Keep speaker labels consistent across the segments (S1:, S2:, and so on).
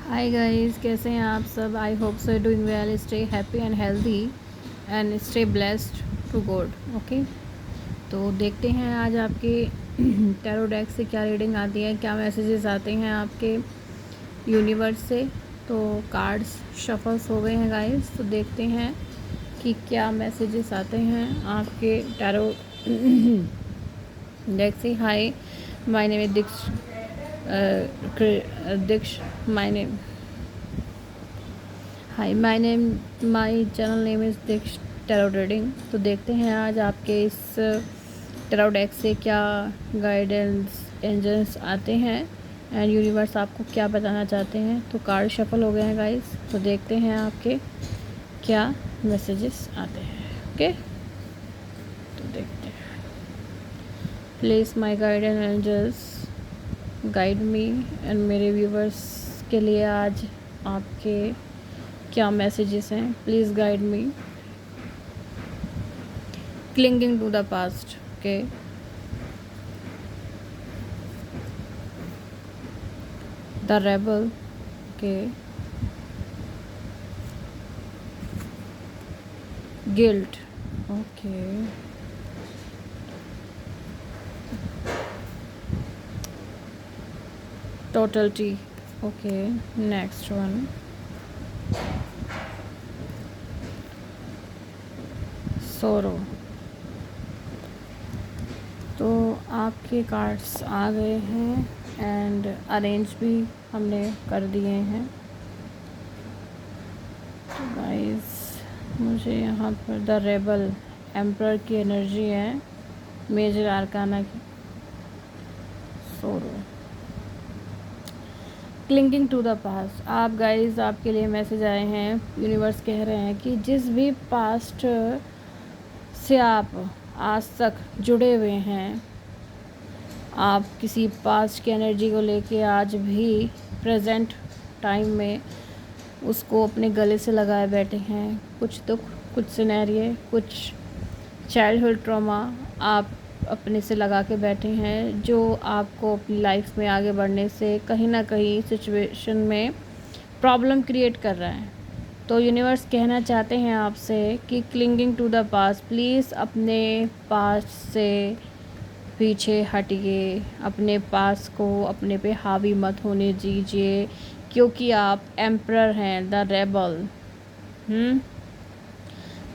S1: Hi guys, कैसे हैं आप सब। I hope so doing well, stay happy and healthy and stay blessed to God. Okay, तो देखते हैं आज आपके टैरो डेक से क्या रीडिंग आती है, क्या मैसेजेस आते हैं आपके यूनिवर्स से। तो कार्ड्स शफल्स हो गए हैं गाइस, तो देखते हैं कि क्या मैसेजेस आते हैं आपके टैरो डेक से। Hi, my name is Diksh my name hi my channel name is Diksh tarot reading. तो देखते हैं आज आपके इस टैरो डेक से क्या गाइडेंस एंजल्स आते हैं एंड यूनिवर्स आपको क्या बताना चाहते हैं। तो कार्ड शफल हो गए हैं गाइस, तो देखते हैं आपके क्या मैसेजेस आते हैं। ओके, तो देखते हैं। Please my guidance angels guide me and मेरे व्यूवर्स के लिए आज आपके क्या मैसेजेस हैं। Please guide me. Clinging to the past. Okay, the rebel. Okay, guilt. Okay, totality. Okay, next one, sorrow. तो आपके कार्ड्स आ गए हैं एंड अरेंज भी हमने कर दिए हैं। तो गाइस, मुझे यहाँ पर द रेबल एम्परर की एनर्जी है, मेजर आर्काना की, सोरो, क्लिंगिंग टू द पास्ट। आप गाइस, आपके लिए मैसेज आए हैं। यूनिवर्स कह रहे हैं कि जिस भी पास्ट से आप आज तक जुड़े हुए हैं, आप किसी पास्ट की एनर्जी को लेके आज भी प्रेजेंट टाइम में उसको अपने गले से लगाए बैठे हैं। कुछ दुख, कुछ सिनेरियो, कुछ चाइल्डहुड ट्रॉमा आप अपने से लगा के बैठे हैं, जो आपको अपनी लाइफ में आगे बढ़ने से कहीं ना कहीं सिचुएशन में प्रॉब्लम क्रिएट कर रहा है। तो यूनिवर्स कहना चाहते हैं आपसे कि clinging to the past, please अपने पास्ट से पीछे हटिए, अपने पास को अपने पे हावी मत होने दीजिए, क्योंकि आप एम्परर हैं, द रेबल।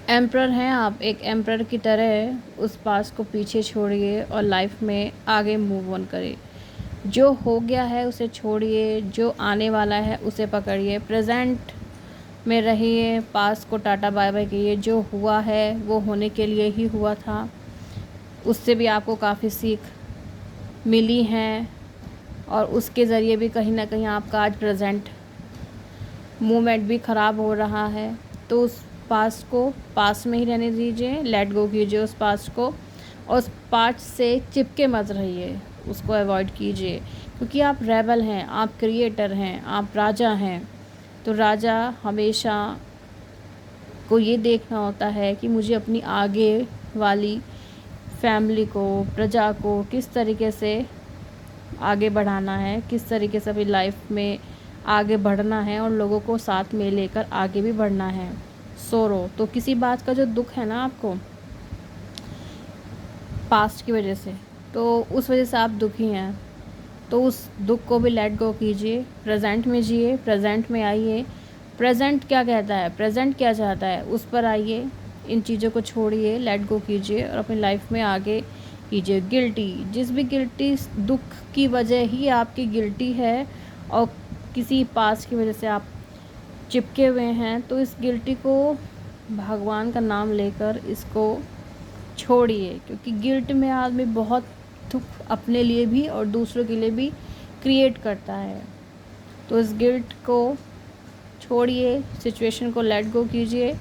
S1: एम्परर हैं आप, एक एम्परर की तरह उस पास को पीछे छोड़िए और लाइफ में आगे मूव ऑन करिए। जो हो गया है उसे छोड़िए, जो आने वाला है उसे पकड़िए, प्रेजेंट में रहिए, पास को टाटा बाय बाय कीजिए। जो हुआ है वो होने के लिए ही हुआ था, उससे भी आपको काफ़ी सीख मिली है और उसके ज़रिए भी कहीं ना कहीं आपका आज प्रेजेंट मूवमेंट भी ख़राब हो रहा है। तो उस पास्ट को पास्ट में ही रहने दीजिए, लेट गो कीजिए उस पास्ट को, और उस पास्ट से चिपके मत रहिए, उसको अवॉइड कीजिए, क्योंकि आप रेबल हैं, आप क्रिएटर हैं, आप राजा हैं। तो राजा हमेशा को ये देखना होता है कि मुझे अपनी आगे वाली फैमिली को, प्रजा को किस तरीके से आगे बढ़ाना है, किस तरीके से अपनी लाइफ में आगे बढ़ना है और लोगों को साथ में लेकर आगे भी बढ़ना है। सोरो, तो किसी बात का जो दुख है ना आपको पास्ट की वजह से, तो उस वजह से आप दुखी हैं, तो उस दुख को भी लेट गो कीजिए, प्रेजेंट में जिए, प्रेजेंट में आइए। प्रेजेंट क्या कहता है, प्रेजेंट क्या चाहता है, उस पर आइए, इन चीज़ों को छोड़िए, लेट गो कीजिए और अपनी लाइफ में आगे कीजिए। गिल्टी, जिस भी गिल्टी दुख की वजह ही आपकी गिल्टी है और किसी पास की वजह से आप चिपके हुए हैं, तो इस गिल्टी को भगवान का नाम लेकर इसको छोड़िए, क्योंकि गिल्ट में आदमी बहुत दुख अपने लिए भी और दूसरों के लिए भी क्रिएट करता है। तो इस गिल्ट को छोड़िए, सिचुएशन को लेट गो कीजिए।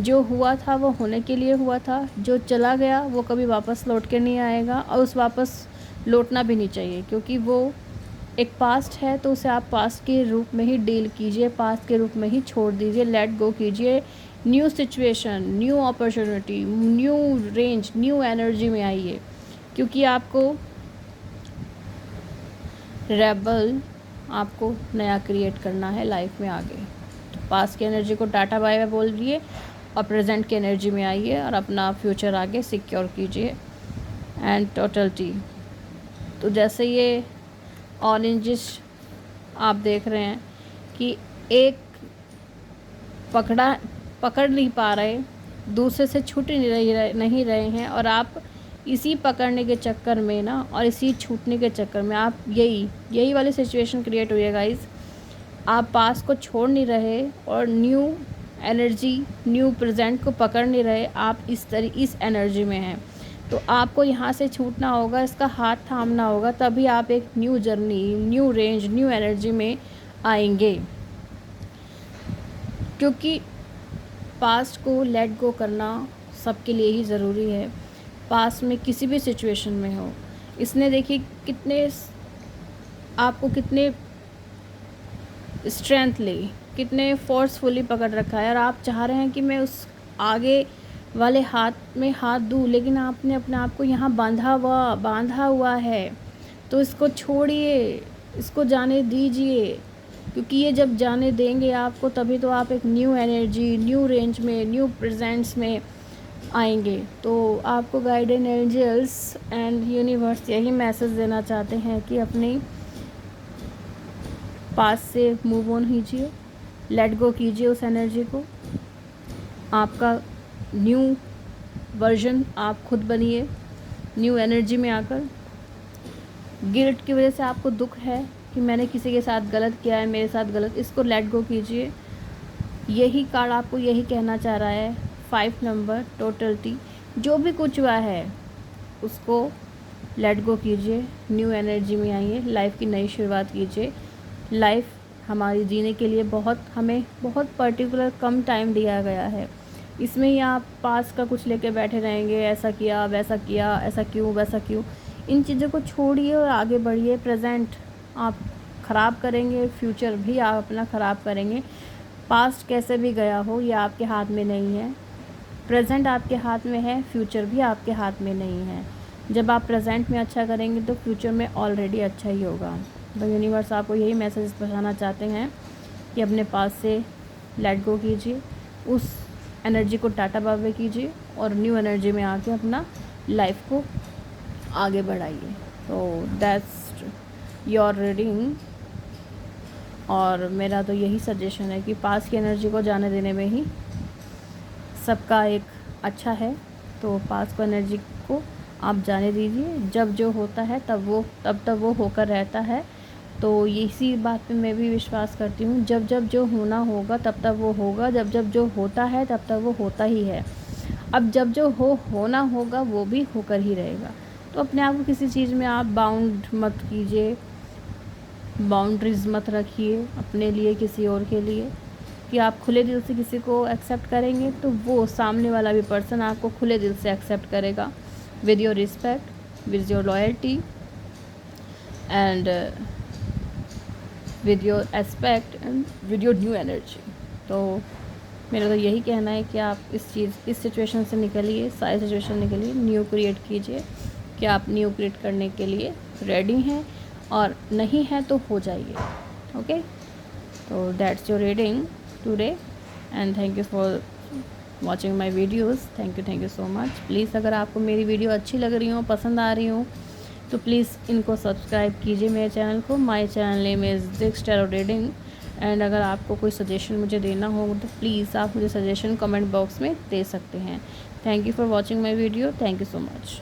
S1: जो हुआ था वो होने के लिए हुआ था, जो चला गया वो कभी वापस लौट के नहीं आएगा और उस वापस लौटना भी नहीं चाहिए, क्योंकि वो एक पास्ट है। तो उसे आप पास्ट के रूप में ही डील कीजिए, पास्ट के रूप में ही छोड़ दीजिए, लेट गो कीजिए। New situation, new opportunity, new range, new energy में आइए, क्योंकि आपको रेबल आपको नया क्रिएट करना है लाइफ में आगे। तो पास्ट की एनर्जी को टाटा बाय बाय बोल दिए और प्रेजेंट की एनर्जी में आइए और अपना फ्यूचर आगे सिक्योर कीजिए। एंड टोटलिटी, तो जैसे ये ऑरेंजिश आप देख रहे हैं कि एक पकड़ नहीं पा रहे, दूसरे से छूट नहीं रहे हैं, और आप इसी पकड़ने के चक्कर में ना और इसी छूटने के चक्कर में आप यही वाली सिचुएशन क्रिएट हुई है गाइस। आप पास को छोड़ नहीं रहे और न्यू एनर्जी, न्यू प्रेजेंट को पकड़ नहीं रहे, आप इस एनर्जी में हैं। तो आपको यहाँ से छूटना होगा, इसका हाथ थामना होगा, तभी आप एक new journey, new range, new energy में आएंगे। क्योंकि पास्ट को लेट गो करना सबके लिए ही ज़रूरी है। पास्ट में किसी भी सिचुएशन में हो, इसने देखिए कितने स्ट्रेंथली, कितने फोर्सफुली पकड़ रखा है, और आप चाह रहे हैं कि मैं उस आगे वाले हाथ में हाथ दूँ, लेकिन आपने अपने आप को यहाँ बांधा हुआ है। तो इसको छोड़िए, इसको जाने दीजिए, क्योंकि ये जब जाने देंगे आपको, तभी तो आप एक न्यू एनर्जी, न्यू रेंज में, न्यू प्रेजेंस में आएंगे। तो आपको गाइडेड एंजल्स एंड यूनिवर्स यही मैसेज देना चाहते हैं कि अपनी पास से मूव ऑन कीजिए, लेट गो कीजिए उस एनर्जी को। आपका न्यू वर्जन आप खुद बनिए, न्यू एनर्जी में आकर। गिल्ट की वजह से आपको दुख है कि मैंने किसी के साथ गलत किया है, मेरे साथ गलत, इसको लेट गो कीजिए। यही कार्ड आपको यही कहना चाह रहा है। 5 नंबर टोटलिटी, जो भी कुछ हुआ है उसको लेट गो कीजिए, न्यू एनर्जी में आइए, लाइफ की नई शुरुआत कीजिए। लाइफ हमारी जीने के लिए हमें बहुत पर्टिकुलर कम टाइम दिया गया है। इसमें ही आप पास का कुछ लेके बैठे रहेंगे, ऐसा किया, वैसा किया, ऐसा क्यों, वैसा क्यों। इन चीज़ों को छोड़िए और आगे बढ़िए। प्रेजेंट आप ख़राब करेंगे, फ्यूचर भी आप अपना ख़राब करेंगे। पास्ट कैसे भी गया हो, ये आपके हाथ में नहीं है। प्रेजेंट आपके हाथ में है, फ्यूचर भी आपके हाथ में नहीं है। जब आप प्रेजेंट में अच्छा करेंगे तो फ्यूचर में ऑलरेडी अच्छा ही होगा। तो यूनिवर्स आपको यही मैसेज पहुंचाना चाहते हैं कि अपने पास से लेट गो कीजिए, उस एनर्जी को टाटा बाय बाय कीजिए और न्यू एनर्जी में आके अपना लाइफ को आगे बढ़ाइए। तो दैट्स योर रीडिंग। और मेरा तो यही सजेशन है कि पास की एनर्जी को जाने देने में ही सबका एक अच्छा है। तो पास को एनर्जी को आप जाने दीजिए। जब जो होता है तब वो होकर रहता है। तो इसी बात पे मैं भी विश्वास करती हूँ। जब जब जो होना होगा तब वो होगा, जब जब जो होता है तब वो होता ही है। अब जब जो होना होगा वो भी होकर ही रहेगा। तो अपने आप को किसी चीज़ में आप बाउंड मत कीजिए, बाउंड्रीज मत रखिए अपने लिए, किसी और के लिए। कि आप खुले दिल से किसी को एक्सेप्ट करेंगे तो वो सामने वाला भी पर्सन आपको खुले दिल से एक्सेप्ट करेगा, with your respect, with your loyalty and with your aspect and with your new energy. तो मेरा तो यही कहना है कि आप इस सिचुएशन से निकलिए, सारी सिचुएशन निकलिए, न्यू क्रिएट कीजिए। कि आप न्यू क्रिएट करने के लिए रेडी हैं, और नहीं है तो हो जाइए। ओके, तो that's your reading today and thank you for watching my videos. Thank you so much. Please अगर आपको मेरी वीडियो अच्छी लग रही हो, पसंद आ रही हो, तो प्लीज़ इनको सब्सक्राइब कीजिए मेरे चैनल को। My channel name is Diksh tarot reading. And अगर आपको कोई सजेशन मुझे देना हो तो प्लीज़ आप मुझे सजेशन कमेंट बॉक्स में दे सकते हैं। Thank you for watching my video. Thank you so much.